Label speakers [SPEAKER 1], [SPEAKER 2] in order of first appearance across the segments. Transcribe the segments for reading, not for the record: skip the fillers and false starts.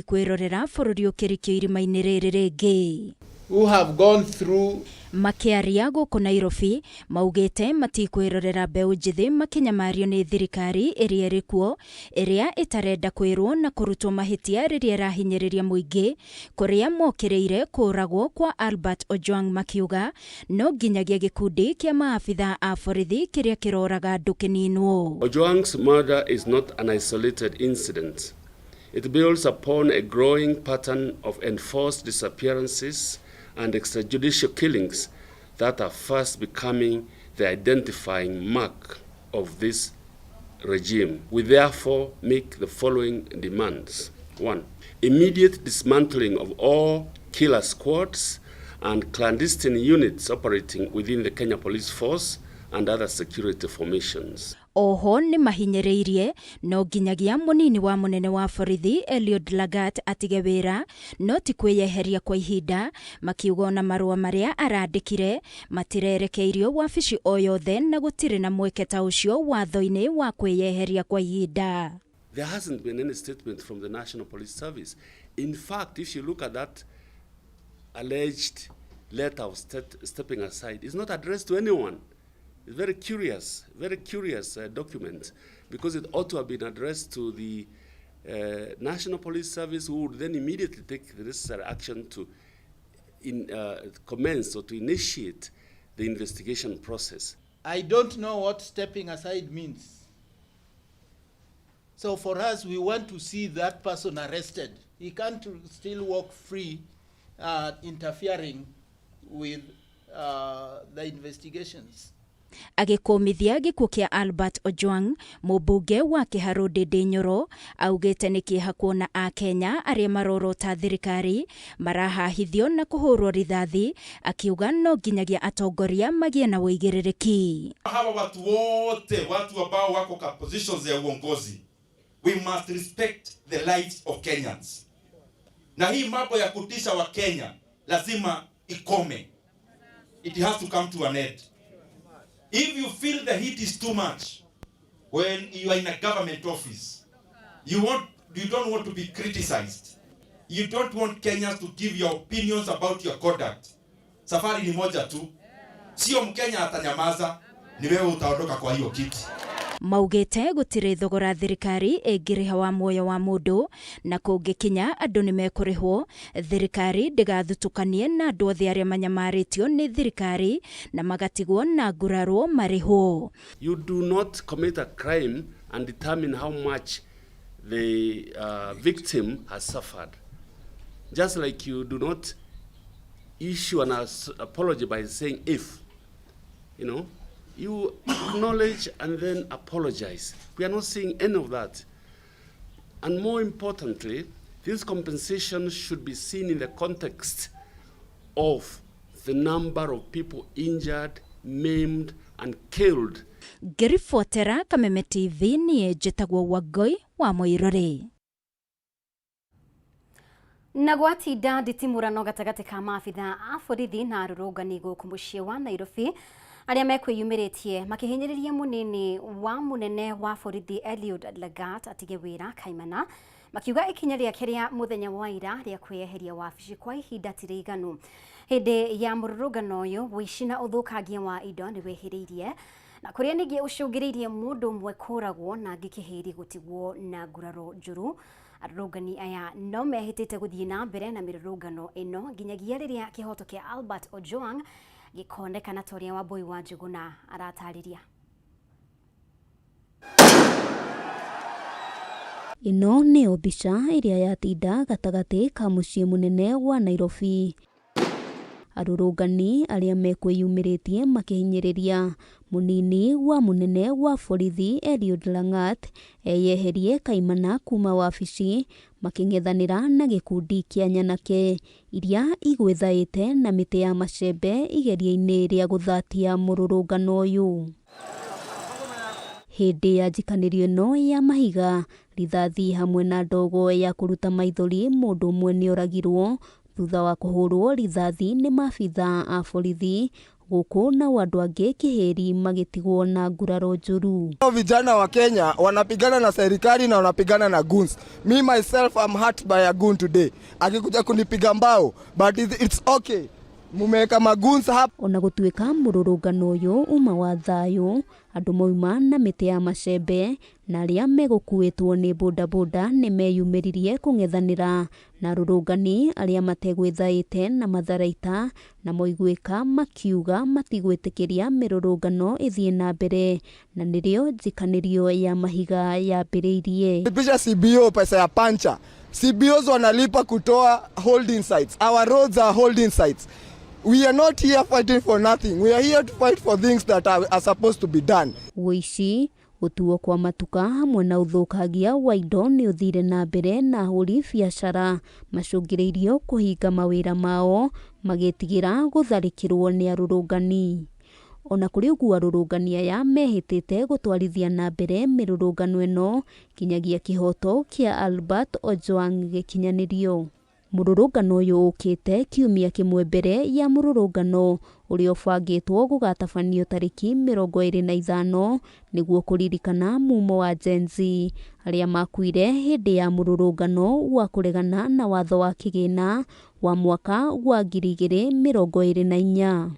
[SPEAKER 1] matikwirorera bururi ukirikio irima-ini riri ringi.
[SPEAKER 2] Who have gone through
[SPEAKER 1] makiaria guku Nairobi maugite matikwirorera mbeu njithi makinyamario ni thirikari iria irikuo iria itarenda kwirwo na kurutwo mahitia riria irahinyiriria muingi kuria mokireire kuragwo kwa Albert Ojwang makiuga no nginyagia gikundi kia maafitha a borithi kiria kiroraga andu kininwo.
[SPEAKER 3] Ojwang's murder is not an isolated incident. It builds upon a growing pattern of enforced disappearances and extrajudicial killings that are fast becoming the identifying mark of this regime. We therefore make the following demands. 1. Immediate dismantling of all killer squads and clandestine units operating within the Kenya Police Force and other security formations.
[SPEAKER 1] Oho ni mahinyiriirie no nginyagia munini wa munene wa borithi Eliud Lagat atige wira no ti kwiyeheria kwa ihinda makiuga na marua maria arandikire matirerekeirio wabici o yothe na gutire na mweke ta ucio watho-ini wa kwiyeheria kwa ihinda.
[SPEAKER 3] There hasn't been any statement from the National Police Service. In fact, if you look at that alleged letter of stepping aside, it's not addressed to anyone. It's very curious document, because it ought to have been addressed to the National Police Service, who would then immediately take the necessary action to commence or to initiate the investigation process.
[SPEAKER 2] I don't know what stepping aside means. So for us, we want to see that person arrested. He can't still walk free, interfering with the investigations.
[SPEAKER 1] Agikomithia gikuo kia Albert Ojwang, mubunge wa Kiharu Ndindi Nyoro, augite ni kieha kuona a Kenya aria marorota thirikari marahahithio na kuhurwo rithathi, akiuga no nginyagia atongoria magie na uigiririki.
[SPEAKER 4] Hawa watu wote, watu ambao wako kwa positions ya uongozi, we must respect the lives of Kenyans. Na hii mambo ya kutisha wa Kenya lazima ikome. It has to come to an end. If you feel the heat is too much when you are in a government office, you don't want to be criticized. You don't want Kenyans to give your opinions about your conduct. Safari ni moja tu. Sio Mkenya atanyamaza, ni wewe utaondoka kwa hiyo kiti.
[SPEAKER 1] Maugite gutire thogora thirikari ingiriha wa muoyo wa mundu na kungikinya andu ni mekurihwo thirikari ndigathutukanie na andu othe aria manyamaritio ni thirikari na magatigwo na nguraro marihwo.
[SPEAKER 3] You do not commit a crime and determine how much the victim has suffered. Just like you do not issue an apology by saying if, you acknowledge and then apologize. We are not seeing any of that. And more importantly, this compensation should be seen in the context of the number of people injured, maimed, and killed.
[SPEAKER 1] Ngiribotera Kameme TV ni njitagwo Wangui wa Moirore. Nagwatinda nditimurano gatagati ka maabitha a borithi na arũrũngani gũkũ mũciĩ wa Nairobi aria mekwiyumiritie makihinyiriria munini wa munene wa borithi Eliud Lagat atige wira kaimana makiuga ikinya riake ria muthenya wa ira ria kwiyeheria wabici kwa ihinda tiriganu hindi ya mururungano uyu wici na uthukangia wa indo ni wehiririe na kuria ningi ucungiririe mundu mwe kuragwo na ngikihiri gutigwo na nguraro njuru. Arũrũngani aya no mehitite guthii na mbere na mirurungano ino nginyagia riria kihoto kia Albert Ojwang gikonekana toria wa Boy wa Njuguna aratariria. Ino ni obica iria yatinda gatagati ka muciĩ munene wa Nairobi. Arũrũngani aria mekwiyumiritie makihinyiriria munini wa munene wa borithi Eliud Lagat eyeherie kaimana kuma wabici making'ethanira na gikundi kia nyanake iria igwithaite na miti ya macembe igeria-ini ria guthatia mururungano uyu. Hindi ya njikanirio ino ya mahiga rithathi hamwe na ndogo ya kuruta maithori mundu umwe ni oragirwo thutha wa kuhurwo rithathi ni maabitha a borithi
[SPEAKER 5] gũkũ na andũ angĩ kĩhĩri magĩtigwo na nguraro njũru.
[SPEAKER 6] Vijana wa Kenya wanapigana na serikali na wanapigana na goons. Me myself I'm hurt by a goon today. Akikuja kunipiga mbao, but it's okay. Mumeka magoons hapa.
[SPEAKER 5] Ona gũtuĩka mũrũrũngano ũyũ uma wa thayũ, andũ moima na mĩtĩ ya macembe na arĩa megũkuĩtwo nĩ bodaboda nĩ meyumĩririe kũng'ethanĩra na arũrũngani arĩa mategwĩthaĩte na matharaita na moigwĩka makiuga matigwĩtĩkĩria mĩrũrũngano ĩthiĩ na mbere na nĩrĩo njikanĩrio ya mahiga yambĩrĩirie.
[SPEAKER 6] Lipisha CBO pesa ya pancha. CBOs wanalipa kutoa holding sites. Our roads are holding sites. We are not here fighting for nothing. We are here to fight for things that are supposed to be done.
[SPEAKER 5] Wĩici, gũtuo kwa matuka hamwe na ũthũkangia wa indo nĩ ũthire na mbere na ahũri biacara macũngĩrĩirio kũhinga mawĩra mao magĩtigĩra gũtharĩkĩrwo nĩ arũrũngani. Ona kũrĩ ũguo arũrũngani aya mehĩtĩte gũtwarithia na mbere mĩrũrũngano ĩno kinyagia kĩhoto kĩa Albert Ojwang gĩkinyanĩrio. Mũrũrũngano ũyũ ũkĩte kiumia kĩmwe mbere ya mũrũrũngano ũrĩa ũbangĩtwo gũgatabanio tarĩki 25 nĩguo kũririkana mumo wa Gen Z arĩa makuire hĩndĩ ya mũrũrũngano wa kũregana na watho wa kĩgĩna wa mwaka wa 2024.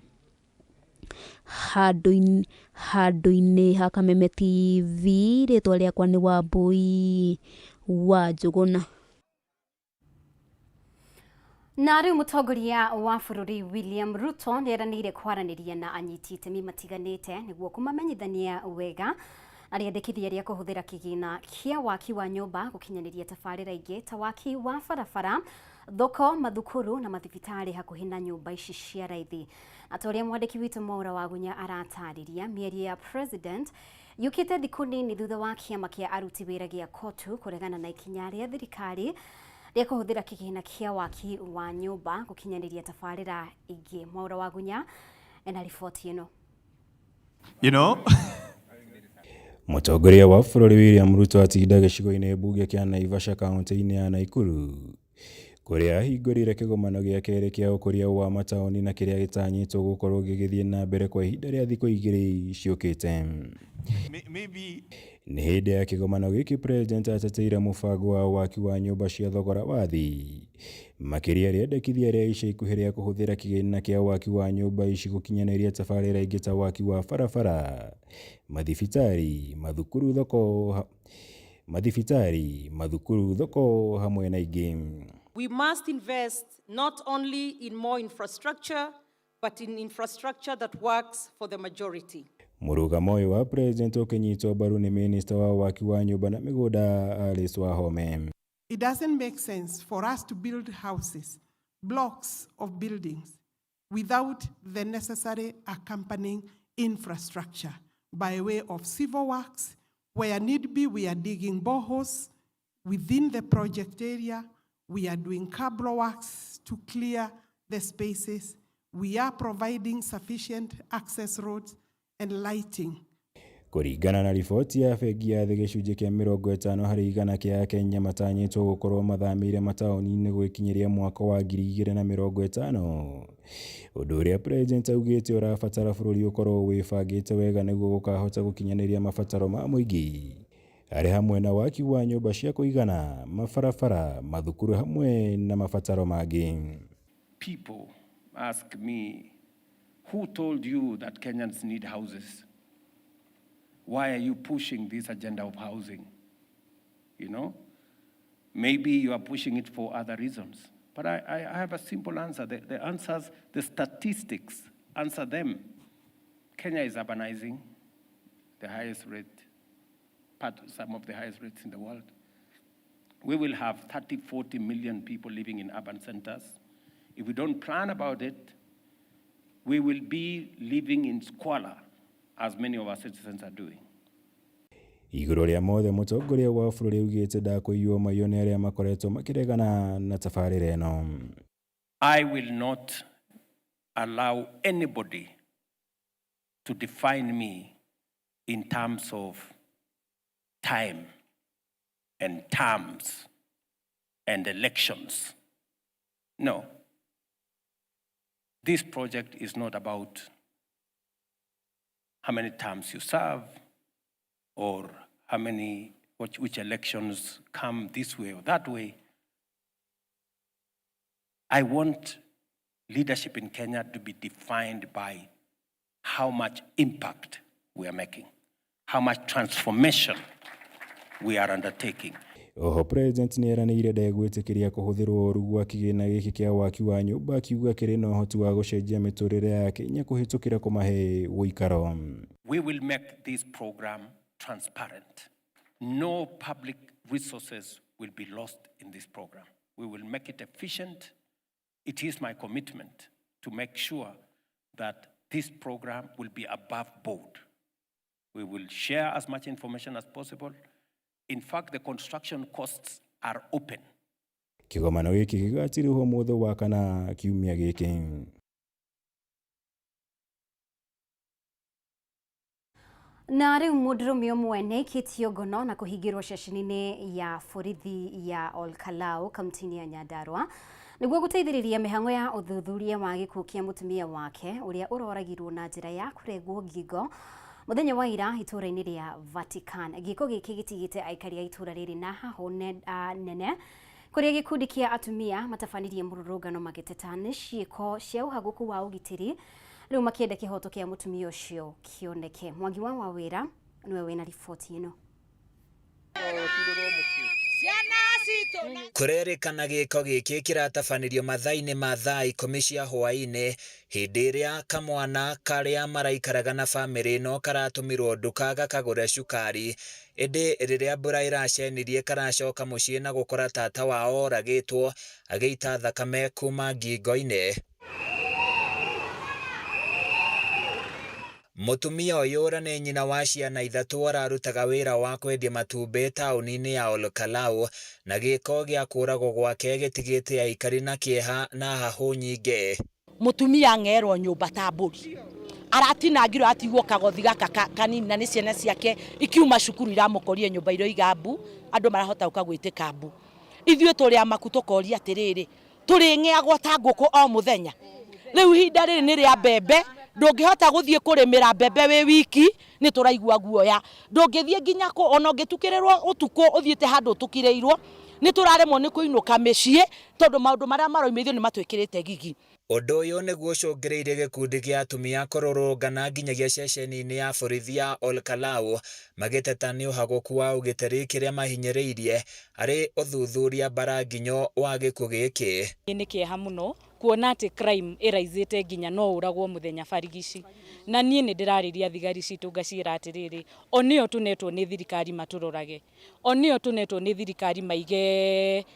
[SPEAKER 5] Handũ-inĩ ha Kameme TV, rĩtwa rĩakwa nĩ Wambui wa Njũgũna.
[SPEAKER 1] Na rĩu mũtongoria wa bũrũri William Ruto nĩ eranĩire kwaranĩria na anyiti itemi matiganĩte nĩguo kũmamenyithania wega arĩendekithia rĩa kũhũthĩra kĩgĩna kĩa waki wa nyũmba gũkinyanĩria tabarĩra ingĩ ta waki wa barabara, thoko, mathukuru na mathibitarĩ hakuhĩ na nyũmba ici cia raithi. Atorĩa mwandĩki witũ Mwaura wa Gunya aratarĩria mĩario ya president yũkĩte thikũ nini thutha wa kĩama kĩa aruti wĩra gĩa KOTU kũregana na ikinya rĩa thirikari rĩa kũhũthĩra kĩgĩna kĩa waki wa nyũmba gũkinyanĩria tabarĩra ingĩ. Mwaura wa Gunya ena riboti ĩno.
[SPEAKER 7] Mũtongoria wa bũrũri William Ruto atinda gĩcigo-inĩ mbunge kĩa Naivasha kaunti-inĩ ya Naikuru kũrĩa ahingũrire kĩgomano gĩa kerĩ kĩa ũkũria wa mataũni na kĩrĩa gĩtanyĩtwo gũkorwo gĩgĩthiĩ na mbere kwa ihinda rĩa thikũ igĩrĩ ciũkĩte. Nĩ hĩndĩ ya kĩgomano gĩkĩ president ateteire mũbango wa waki wa nyũmba cia thogora wa thĩ, makĩria rĩendekithia rĩa ica ikuhĩ rĩa kũhũthĩra kĩgĩna kĩa waki wa nyũmba ici gũkinyanĩria tabarĩra ingĩ ta waki wa barabara, mathibitarĩ, mathukuru, thoko hamwe na ingĩ.
[SPEAKER 8] We must invest not only in more infrastructure, but in infrastructure that works for the majority.
[SPEAKER 7] Mũrũgamo ũyũ wa president ũkĩnyitwo mbaru nĩ minister wa waki wa nyũmba na mĩgũnda Alice Wahome.
[SPEAKER 9] It doesn't make sense for us to build houses, blocks of buildings, without the necessary accompanying infrastructure by way of civil works. Where need be, we are digging boreholes within the project area. We are doing cable works to clear the spaces. We are providing sufficient access roads and lighting.
[SPEAKER 7] Kũringana na riboti ya bengi ya thĩ, gĩcunjĩ kĩa 50 harĩ igana kĩa Akenya matanyĩtwo gũkorwo mathamĩire mataũni-inĩ gwĩkinyĩria mwaka wa 2050. Ũndũ ũrĩa president augĩte ũrabatara bũrũri ũkorwo wĩbangĩte wega nĩguo gũkahota gũkinyanĩria mabataro ma mũingĩ, arĩ hamwe na waki wa nyũmba cia kũigana, mabarabara, mathukuru hamwe na mabataro mangĩ.
[SPEAKER 10] People ask me, who told you that Kenyans need houses? Why are you pushing this agenda of housing? Maybe you are pushing it for other reasons. But I have a simple answer. The answers, the statistics answer them. Kenya is urbanizing, the highest rate, some of the highest rates in the world. We will have 30-40 million people living in urban centers. If we don't plan about it, we will be living in squalor, as many of our citizens are doing.
[SPEAKER 7] Igũrũ rĩa mothe, mũtongoria wa bũrũri augĩte ndakũiywo maiyũ nĩ arĩa makoretwo makĩregana na tabarĩra ĩno.
[SPEAKER 10] I will not allow anybody to define me in terms of time and terms and elections. No. This project is not about how many terms you serve, or which elections come this way or that way. I want leadership in Kenya to be defined by how much impact we are making, how much transformation we are undertaking.
[SPEAKER 7] Oho president nĩ eranĩire ndegwĩtĩkĩria kũhũthĩrwo ũru gwa kĩgĩna gĩkĩ kĩa waki wa nyũmba, akiuga kĩrĩ na ũhoti wa gũcenjia mĩtũrĩre ya Kenya kũhĩtũkĩra kũmahe ũikaro.
[SPEAKER 10] We will make this program transparent. No public resources will be lost in this program. We will make it efficient. It is my commitment to make sure that this program will be above board. We will share as much information as possible. In fact, the construction costs are open.
[SPEAKER 7] Kĩgomano gĩkĩ gĩgatirwo mũthĩ wa kana kiumia gĩkĩ.
[SPEAKER 1] Na rĩu mũndũrũme ũmwe nĩaikĩtio ngono na kũhingĩrwo ceceni-inĩ ya borithi ya Olkalau kaunti-inĩ ya Nyandarua nĩguo gũteithĩrĩria mĩhang'o ya ũthuthuria wa gĩkuũ kĩa mũtumia wake ũrĩa ũroragirwo na njĩra ya kũrengwo ngingo mũthenya wa ira itũra-inĩ rĩa Vatican. Gĩko gĩkĩ gĩtigĩte aikari a itũra rĩrĩ na hahũ nene kũrĩa gĩkundi kĩa atumia matabanirie mũrũrũngano magĩteta nĩ ciĩko cia ũhagũku wa ũgitĩri, rĩu makĩenda kĩhoto kĩa mũtumia ũcio kĩoneke. Mwangi wa Wawĩra nĩwe wĩna riboti ĩno.
[SPEAKER 11] Kũrerĩkana gĩko gĩkĩ kĩratabanĩrio mathaa-inĩ ma thaa 10 cia hwaĩ-inĩ hĩndĩ ĩrĩa kamwana karĩa maraikaraga na bamĩrĩ ĩno karatũmirwo nduka gakagũre cukari, ĩndĩ rĩrĩa mbura ĩracenirie karacoka mũciĩ na gũkora tata wao oragĩtwo agĩita thakame kuma ngingo-inĩ. Mũtumia ũyũ ũrĩa nĩ nyina wa ciana 3 ararutaga wĩra wa kwendia matumbĩ taũni-inĩ ya Olkalau, na gĩko gĩa kũragwo gwake gĩtigĩte aikari na kĩeha na hahũ nyingĩ.
[SPEAKER 12] Mũtumia ng'erwo nyũmba ta mbũri, aratinangirwo atigwo kagothi gaka kanini na nĩ ciana ciake ikiuma cukuru iramũkorie nyũmba irio igambu, andũ marahota gũka gwĩtĩka mbu. Ithuĩ tũrĩ amaku tũkoria atĩrĩrĩ, tũrĩ ng'eagwo ta ngũkũ o mũthenya. Rĩu ihinda rĩrĩ nĩ rĩa mbembe, ndũngĩhota gũthiĩ kũrĩmĩra mbembe wĩ wiki, nĩ tũraigua guoya. Ndũngĩthiĩ nginya ona ũngĩtukĩrĩrwo ũtukũ ũthiĩte handũ ũtukĩrĩirwo, nĩ tũraremwo nĩ kũinũka mĩciĩ tondũ maũndũ marĩa maroimithio nĩ matwĩkĩrĩte gigi.
[SPEAKER 11] Ũndũ ũyũ nĩguo ũcũngĩrĩirie gĩkundi gĩa atumia kũrũrũngana nginyagia ceceni-inĩ ya borithi ya Olkalau magĩteta nĩ ũhagũku wa ũgitĩri kĩrĩa mahinyĩrĩirie arĩ ũthuthuria mbaranginyo wa gĩkuũ gĩkĩ.
[SPEAKER 13] Nĩ kĩeha mũno kuona atĩ crime ĩraizĩte nginya no ũragwo mũthenya barigici, na niĩ nĩ ndĩrarĩria thigari citũ ngaciĩra atĩrĩrĩ, o nĩo tũnetwo nĩ thirikari matũrorage, o nĩo tũnetwo nĩ thirikari maige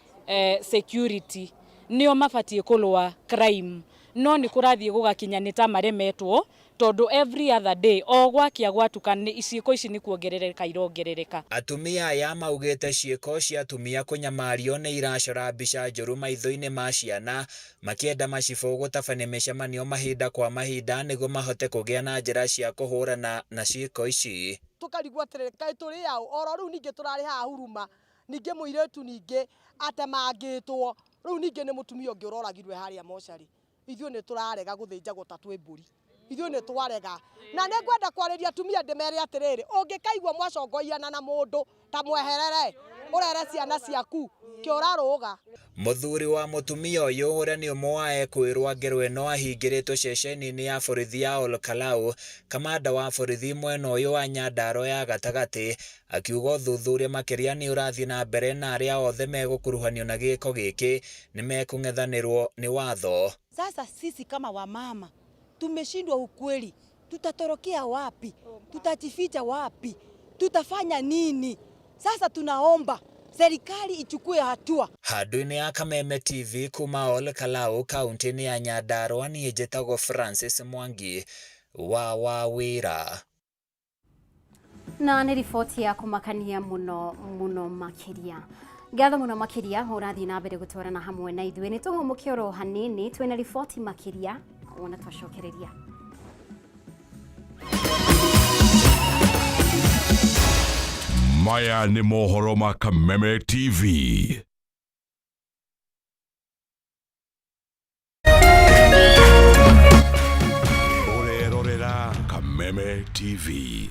[SPEAKER 13] security, nĩo mabatiĩ kũrũa crime, no nĩ kũrathiĩ gũgakinya nĩ ta maremetwo tondũ every other day o gwakia gwatuka ciĩko ici nĩ kuongerereka irongerereka.
[SPEAKER 11] Atumia aya maugĩte ciĩko cia atumia kũnyamario nĩ iracora mbica njũru maitho-inĩ ma ciana, makĩenda macibũ gũtabania mĩcemanio mahinda kwa mahinda nĩguo mahote kũgĩa na njĩra cia kũhũrana na ciĩko ici.
[SPEAKER 12] Tũkarigwo atĩrĩrĩ, kaĩ tũrĩ yaũ? Oro rĩu ningĩ tũrarĩ haha huruma, ningĩ mũirĩtu ningĩ atemangĩtwo, rĩu ningĩ nĩ mũtumia ũngĩ ũroragirwe harĩa mocarĩ. Ithuĩ nĩ tũrarega gũthĩnjagwo ta twĩ mbũri, ithuĩ nĩ twarega. Na nĩ ngwenda kwarĩria atumia ndĩmere atĩrĩrĩ, ũngĩkaigua mwacongoiana na mũndũ ta mweherere, ũrere ciana ciaku kĩorarũga.
[SPEAKER 11] Mũthuri wa mũtumia ũyũ ũrĩa nĩ ũmwe wa ekwĩrwo ngero ĩno ahingĩrĩtwo ceceni-inĩ ya borithi ya Olkalau, kamanda wa borithi mwena ũyũ wa Nyandarua ya gatagatĩ akiuga ũthuthuria makĩria nĩ ũrathiĩ na mbere na arĩa othe megũkuruhanio na gĩko gĩkĩ nĩ mekũng'ethanĩrwo nĩ watho.
[SPEAKER 12] Sasa sisi kama wamama tumeshindwa ukweli, tutatorokea wapi? Tutajificha wapi? Tutafanya nini? Sasa tunaomba serikali ichukue hatua.
[SPEAKER 11] Handũ-inĩ ya Kameme TV kuma Olkalau kaunti-inĩ ya Nyandarua, niĩ njĩtagwo Francis Mwangi wa Wawĩra.
[SPEAKER 1] Na nĩ riboti ya kũmakania mũno makĩria. Ngatho mũno makĩria ũrathiĩ na mbere gũtwarana hamwe na ithuĩ. Nĩ tũhũmũke oro hanini twĩna riboti makĩria ona twacokereria.
[SPEAKER 14] Maya nĩ mohoro ma Kameme TV. Ũrerorera Kameme TV.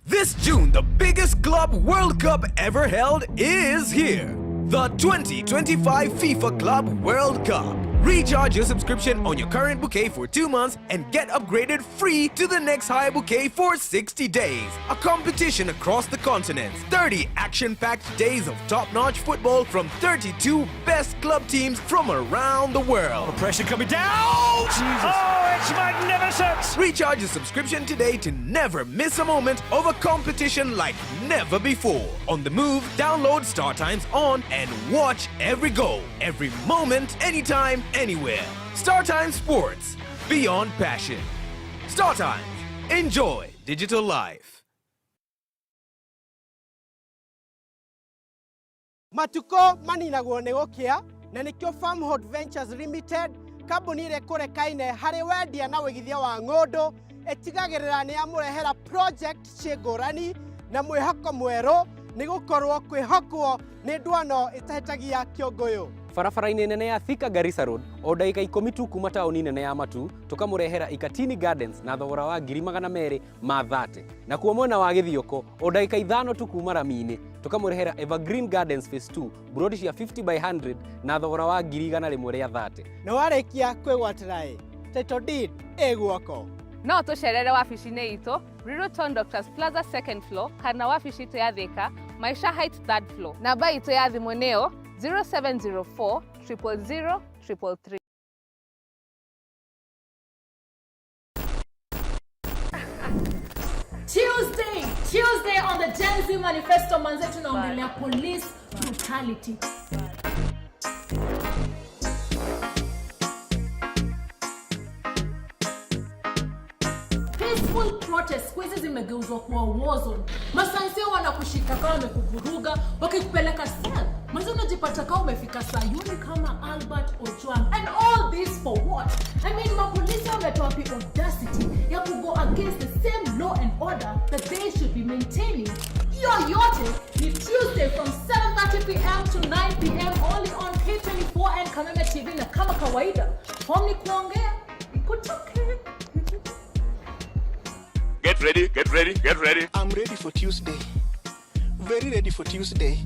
[SPEAKER 15] This June, the biggest Club World Cup ever held is here. The 2025 FIFA Club World Cup. Recharge your subscription on your current bouquet for 2 months and get upgraded free to the next high bouquet for 60 days. A competition across the continents. 30 action-packed days of top-notch football from 32 best club teams from around the world.
[SPEAKER 16] Pressure coming down! Jesus. Oh, it's magnificent!
[SPEAKER 15] Recharge your subscription today to never miss a moment of a competition like never before. On the move, download Star Times on and watch every goal, every moment, anytime, anywhere. Star Times Sports, beyond passion. Star Times, enjoy digital life.
[SPEAKER 17] Matuko manina guone gokia na nikyo Farmhold Ventures Limited kambuni ire kurekaine hari wendia na wigithia wa ngondo etigagirira ni amurehera project cigurani na mwihoko mwero nigukorwo kwihokwo ni ndwano itahitagia kiongoyo
[SPEAKER 18] barabara-inĩ nene ya Thika Garissa Road o ndagĩka 10 tu kuma taũni nene ya Matu tukamũrehera Ikatini Gardens na thogora wa 230,000 na kuo mwena wa Gĩthioko o ndagĩka 5 tu kuma Rami-inĩ tukamũrehera Evergreen Gardens Phase 2 brodi cia 50/100 na thogora wa 130,000
[SPEAKER 17] na warĩkia kwĩgwatĩra title deed ĩguoko
[SPEAKER 19] no tucerere wabici-inĩ itũ Riruton Doctors Plaza 2nd floor kana wabici itũ ya Thika Maisha Heights 3rd floor. Namba itũ ya thimũ nĩyo 0704 000 333.
[SPEAKER 20] Tuesday on the Gen Z Manifesto manze tunaongelea police brutality. Peaceful protest kwezi zimegeuzwa kuwa war zone. Masansio wanakushika kama wamekuvuruga, wakikupeleka cell. Mwanzo unajipata kama umefika Sayuni kama Albert Ojwang. And all this for what? I mean, mapolisi wametoa the audacity ya go against the same law and order that they should be maintaining. Hiyo yote ni Tuesday from 7:30 p.m. to 9 p.m. only on K24 and Kameme TV na kama kawaida. Home ni kuongea, ikutoke.
[SPEAKER 14] Get ready, get ready, get ready.
[SPEAKER 21] I'm ready for Tuesday. Very ready for Tuesday.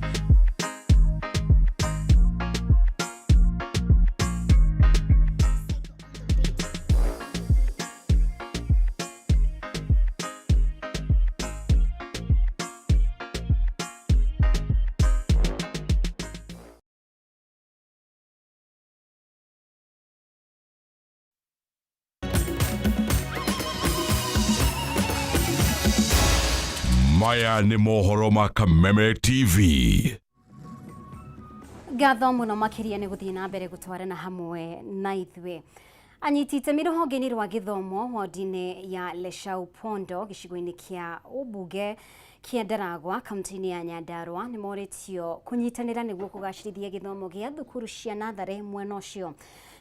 [SPEAKER 14] Maya ni mohoro ma Kameme TV.
[SPEAKER 1] Gatho muno makiria ni guthii na mbere gutwarana hamwe na ithwe. Anyitite miruhonge-ini rwa githomo wodi-ini ya Leshau Pondo gicigo-ini kia ubunge kia Ndaragwa kaunti-ini ya Nyandarua ni moritio kunyitanira niguo kugacirithia githomo gia thukuru cia nathari mwena ucio.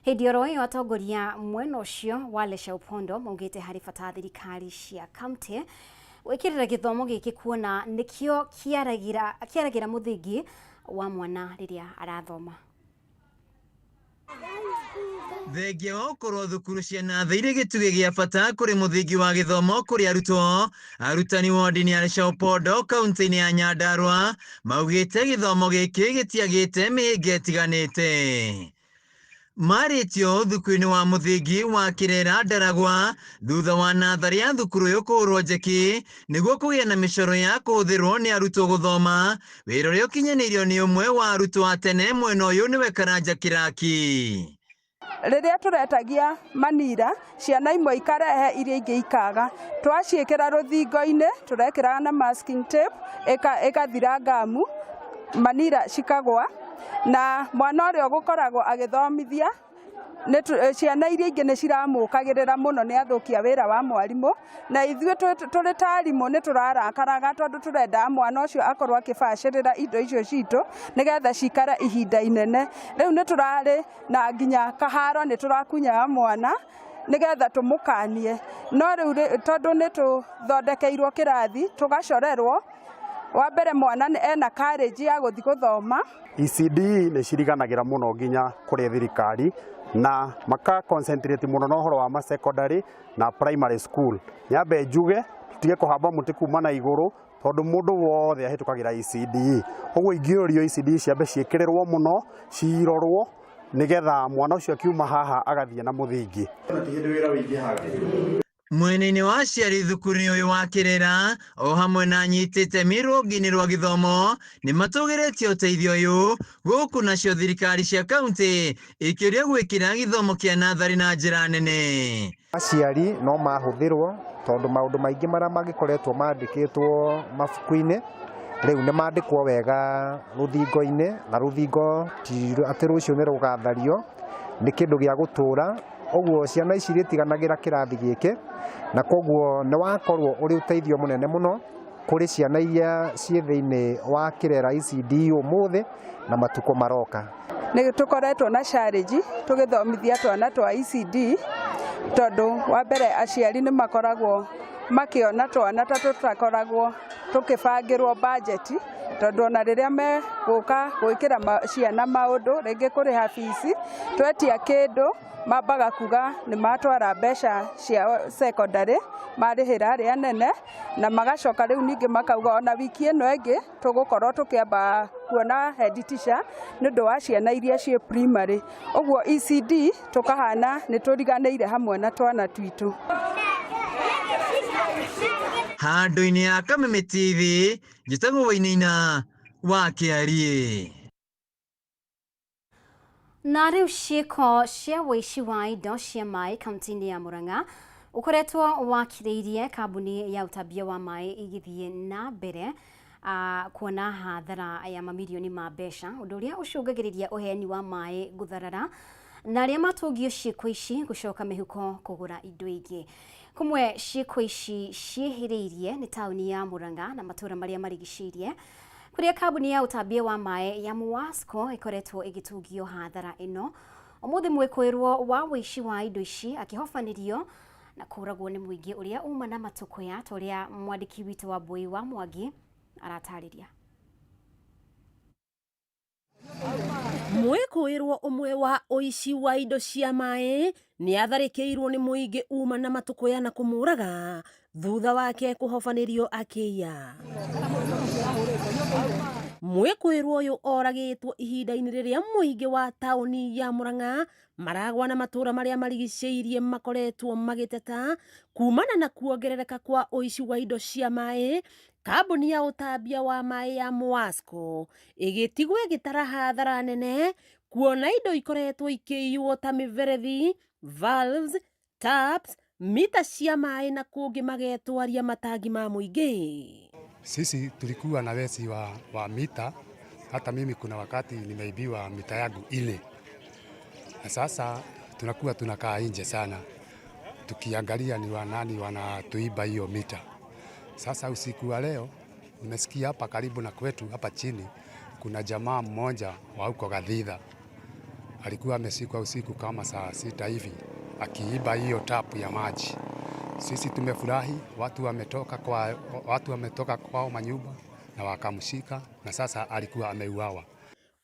[SPEAKER 1] Hindi oro iyo atongoria mwena ucio wa Leshau Pondo maugite hari bata thirikari cia kaunti wikirira githomo giki kuona nikio kiaragira muthingi wa mwana riria arathoma.
[SPEAKER 22] Thengia wa ukorwo thukuru cia nathari gituge gia bata kuri muthingi wa githomo kuri arutwo arutani wodi-ini ya Leshau Pondo kaunti-ini ya Nyandarua maugite githomo giki gitiagite mihinga itiganite. Maritio thukuru-ini wa muthingi wa Kirera Ndaragwa thutha wa nathari ya thukuru yo kuhurwo njeki niguo kugia na micoro ya kuhuthirwo ni arutwo guthoma wira uria ukinyanirio ni umwe wa arutwo atene mwena uyu niwe Karanja Kiraki.
[SPEAKER 23] Riria turetagia manira ciana imwe ikarehe iria ingi ikaga twaciikira ruthingo-ini turekira na masking tape ikathira ngamu manira cikagwa na mwana uria gukoragwo agithomithia ciana iria ingi ni ciramukagirira muno ni athukia wira wa mwarimu na ithue turi ta arimu ni turarakaraga tondu turenda mwana ucio akorwo akibacirira indo icio citu nigetha cikara ihinda inene. Riu ni turari na nginya kaharo ni turakunya mwana nigetha tumukanie no riu tondu ni tuthondekeirwo kirathi tugacorerwo wa mbere mwana ena courage ya guthi guthoma.
[SPEAKER 24] ECD nĩ ciriganagira muno nginya kuri thirikari
[SPEAKER 2] na maka concentrate muno na horo wa ma secondary na primary school. Nyambe njuge tutige kuhamba muti kuma na iguru tondu mundu wothe ahitukagira ECD. Ogwo ingiorio ECD ciambe ciikirerwo muno, cirorwo nigetha mwana ucio akiuma haha agathie na muthingi.
[SPEAKER 22] Mwene-inĩ wa aciari thukuru-inĩ ũyũ wa Kĩrera o hamwe na anyitĩte mirũngi-inĩ rwa gĩthomo nĩ matũgĩrĩtie ũteithio ũyũ gũkũ nacio thirikari cia kaunti ikĩũria gwĩkĩra gĩthomo kĩa natharĩ na njĩra nene.
[SPEAKER 3] Aciari no mahũthĩrwo tondũ maũndũ maingĩ marĩa mangĩkoretwo mandĩkĩtwo mabuku-inĩ rĩu nĩ mandĩkwo wega rũthingo-inĩ, na rũthingo ti atĩ rũciũ nĩ rũgathario, nĩ kĩndũ gĩa gũtũra. Ogwo ciana ici rĩtiganagĩra kĩrathi gĩkĩ, na koguo nĩ wakorwo ũrĩ ũteithio mũnene mũno kũrĩ ciana iria ciĩ thĩinĩ wa Kĩrera ECD ũmũthĩ na matukũ maroka.
[SPEAKER 23] Nĩ tũkoretwo na challenge tũgĩthomithia twana twa ECD tondũ wa mbere aciari nĩ makoragwo makĩona twana ta tũtakoragwo tũkĩbangĩrwo budget, tondũ ona rĩrĩa megũka gwĩkĩra ciana maũndũ rĩngĩ kũrĩha fees twetia kĩndũ mambaga kuga nĩ matwara mbeca cia secondary marĩhĩra arĩa nene, na magacoka rĩu ningĩ makauga ona wiki ĩno ĩngĩ tũgũkorwo tũkĩamba kuona head teacher nĩ ũndũ wa ciana iria ciĩ primary. Ũguo ECD tũkahana nĩ tũriganĩire hamwe na twana twitũ.
[SPEAKER 22] Handũ-inĩ ya Kameme TV njĩtagwo Wainaina wa Kĩarie.
[SPEAKER 1] Na rĩu ciĩko cia wĩici wa indo cia maĩ kaunti-inĩ ya Murang'a ũkoretwo wakirĩirie kambuni ya ũtambia wa maĩ igĩthiĩ na mbere kuona hathara ya mamirioni ma mbeca, ũndũ ũrĩa ũcũngagĩrĩria ũheani wa maĩ gũtharara na arĩa matũngio ciĩko ici gũcoka mĩhuko kũgũra indo ingĩ. Kumwe ciĩko ici ciĩhĩrĩirie nĩ taũni ya Murang'a na matũra marĩa marigicĩirie, kũrĩa kambuni ya ũtambia wa maĩ ya Muwasco ĩkoretwo ĩgĩtũngio hathara ĩno. Ũmũthĩ mwĩkũĩrwo wa wĩici wa indo ici akĩhobanĩrio na kũragwo nĩ mũingĩ ũrĩa uma na matũkũya ta ũrĩa mwandĩki witũ wa Mbũi wa Mwangi aratarĩria.
[SPEAKER 4] Mwĩkũĩrwo ũmwe wa ũici wa indo cia maĩ nĩ atharĩkĩirwo nĩ mũingĩ uma na matũkũya na kũmũraga thutha wake kũhobanĩrio akĩiya. Mwĩkũĩrwo ũyũ oragĩtwo ihinda-inĩ rĩrĩa mũingĩ wa taũni ya Murang'a maragwa na matũra marĩa marigicĩirie makoretwo magĩteta kumana na kuongerereka kwa ũici wa indo cia maĩ. Kambuni ya ũtambia wa maĩ ya Muwasco ĩgĩtigwo ĩgĩtara hathara nene kuona indo ikoretwo ikĩiywo ta mĩberethi, valves, taps, mita cia maĩ na kũngĩ magetwaria matangi ma mũingĩ.
[SPEAKER 24] Sisi tulikuwa na wezi wa mita, hata mimi kuna wakati nimeibiwa mita yangu ile. Na sasa tunakuwa tunakaa nje sana, tukiangalia ni wanani wanatuiba hiyo mita. Sasa usiku wa leo nimesikia hapa karibu na kwetu hapa chini kuna jamaa mmoja wa huko Gathitha alikuwa ameshikwa usiku kama saa 6 hivi akiiba hiyo tapu ya maji. Sisi tumefurahi, watu wametoka kwao manyumba na wakamshika, na sasa alikuwa ameuawa.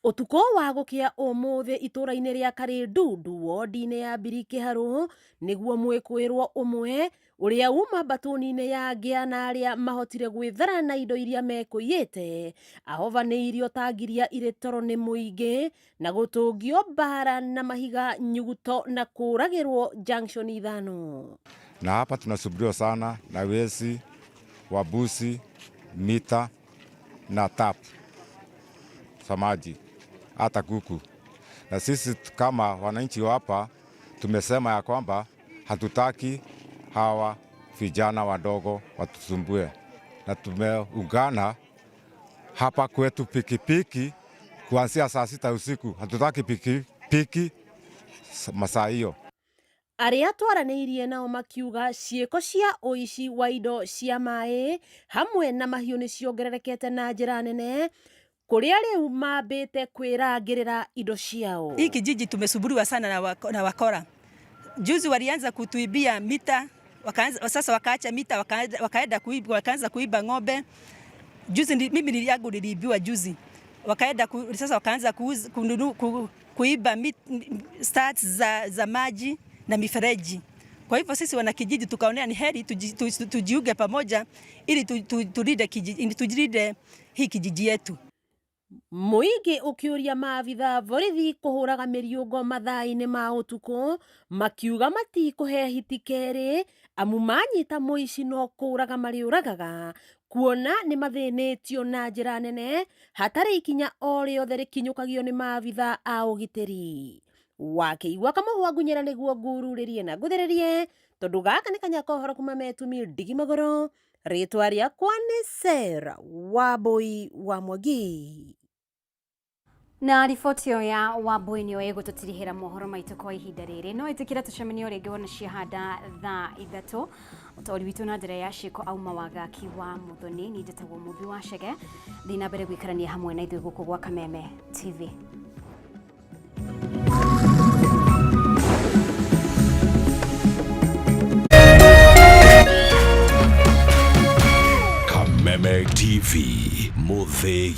[SPEAKER 4] Ũtukũ wa gũkĩa ũmũthĩ itũra-inĩ rĩa Karĩndundu wodi-inĩ ya Birikĩharũ nĩguo mwĩkũĩrwo ũmwe ũrĩa uma mbatũni-inĩ ya Ngĩa na arĩa mahotire gwĩthara na indo iria mekũiyĩte ahobanĩirio tangiria irĩ toro nĩ mũingĩ na gũtũngio mbara na mahiga nyuguto na kũragĩrwo junction 5.
[SPEAKER 25] Na hapa tunasubiriwa sana na wezi, wabusi, mita na tap samaji hata kuku. Na sisi kama wananchi wa hapa tumesema ya kwamba hatutaki hawa vijana wadogo watusumbue, na tumeungana hapa kwetu pikipiki kuanzia saa 6 usiku. Hatutaki pikipiki masaa hiyo.
[SPEAKER 4] Arĩa twaranĩirie nao makiuga ciĩko cia ũici wa indo cia maĩ hamwe na mahiũ nĩ ciongererekete na njĩra nene kuria rĩu mambĩte kwĩrangĩrĩra indo ciao.
[SPEAKER 26] Hii kijiji tumesuburiwa sana na wakora. Juzi walianza kutuibia mita, sasa wakaacha mita, wakaanza kuiba ng'ombe. Juzi mimi niliibiwa juzi. Sasa wakaanza kuiba stats za maji na mifereji. Kwa hivyo sisi wanakijiji tukaonea ni heri tujiuge pamoja ili tujirinde hii kijiji yetu.
[SPEAKER 4] Muingi ukiuria maabitha borithi kuhuraga miriugo mathaa-ini ma utuku makiuga matikuhe hiti keri amu manyita muici no kuraga mariuragaga kuona ni mathinitio na njira nene hatari ikinya o riothe rikinyukagio ni maabitha a ugitiri. Wakiigua kamuhwa ngunyira niguo ngururirie na nguthiririe tondu gaka ni kanya kohoro kuma metumi ndigi magoro. Ritwa riakwa ni Sera Wambui wa Mwangi.
[SPEAKER 1] Na riboti yo ya Wambui niyo igututirihira mohoro maitu kwa ihinda riri no itikira tucemenio ringi wona ciahanda thaa 3 utori witu na njira ya ciko auma wagaki wa muthoni ni njitagwo muthi wa cege thina mbere gwikarania hamwe na ithui guku gwa Kameme TV.
[SPEAKER 14] Kameme TV muthi